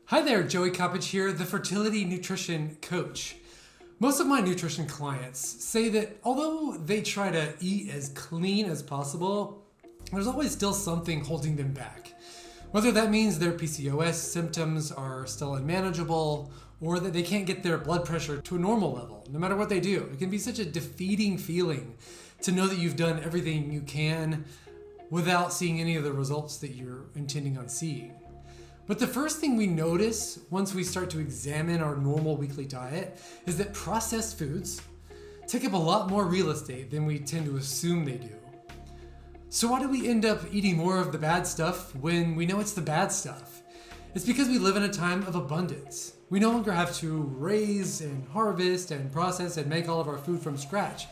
Hi there, Joey Coppage here, the fertility nutrition coach. Most of my nutrition clients say that although they try to eat as clean as possible, there's always still something holding them back. Whether that means their PCOS symptoms are still unmanageable or that they can't get their blood pressure to a normal level, no matter what they do. It can be such a defeating feeling to know that you've done everything you can without seeing any of the results that you're intending on seeing. But the first thing we notice once we start to examine our normal weekly diet is that processed foods take up a lot more real estate than we tend to assume they do. So why do we end up eating more of the bad stuff when we know it's the bad stuff? It's because we live in a time of abundance. We no longer have to raise and harvest and process and make all of our food from scratch.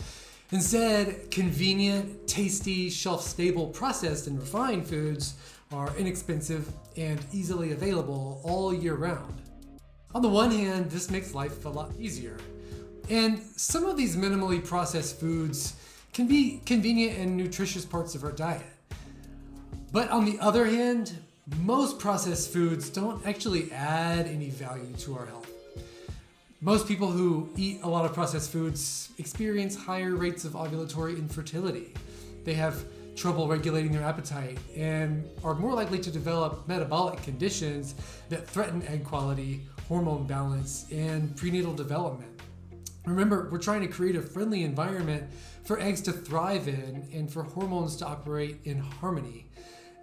Instead, convenient, tasty, shelf-stable, processed and refined foods are inexpensive and easily available all year round. On the one hand, this makes life a lot easier. And some of these minimally processed foods can be convenient and nutritious parts of our diet. But on the other hand, most processed foods don't actually add any value to our health. Most people who eat a lot of processed foods experience higher rates of ovulatory infertility. They have trouble regulating their appetite and are more likely to develop metabolic conditions that threaten egg quality, hormone balance, and prenatal development. Remember, we're trying to create a friendly environment for eggs to thrive in and for hormones to operate in harmony.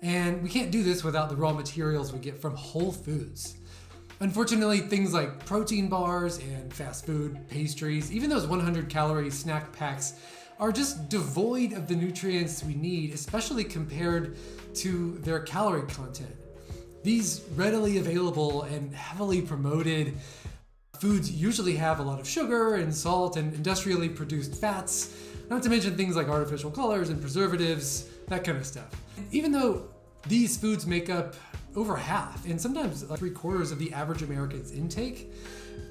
And we can't do this without the raw materials we get from whole foods. Unfortunately, things like protein bars and fast food, pastries, even those 100-calorie snack packs are just devoid of the nutrients we need, especially compared to their calorie content. These readily available and heavily promoted foods usually have a lot of sugar and salt and industrially produced fats, not to mention things like artificial colors and preservatives, that kind of stuff. Even though these foods make up over half and sometimes 3/4 of the average American's intake,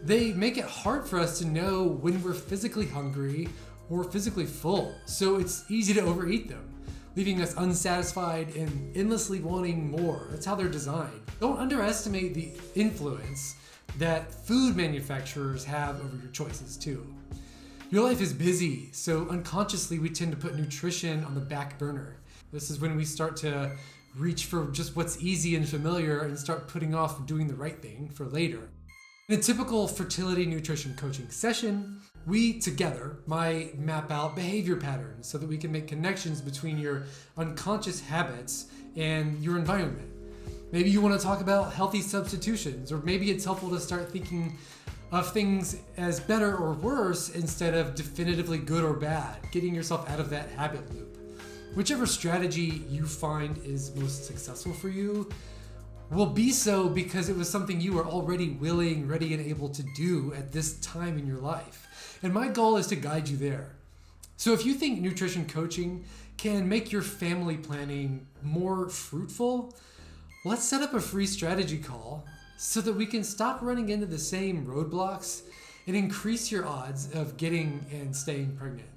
they make it hard for us to know when we're physically hungry or physically full, so it's easy to overeat them, leaving us unsatisfied and endlessly wanting more. That's how they're designed. Don't underestimate the influence that food manufacturers have over your choices too. Your life is busy, so unconsciously we tend to put nutrition on the back burner. This is when we start to reach for just what's easy and familiar and start putting off doing the right thing for later. In a typical fertility nutrition coaching session, we together might map out behavior patterns so that we can make connections between your unconscious habits and your environment. Maybe you want to talk about healthy substitutions, or maybe it's helpful to start thinking of things as better or worse instead of definitively good or bad, getting yourself out of that habit loop. Whichever strategy you find is most successful for you will be so because it was something you were already willing, ready, and able to do at this time in your life. And my goal is to guide you there. So if you think nutrition coaching can make your family planning more fruitful, let's set up a free strategy call so that we can stop running into the same roadblocks and increase your odds of getting and staying pregnant.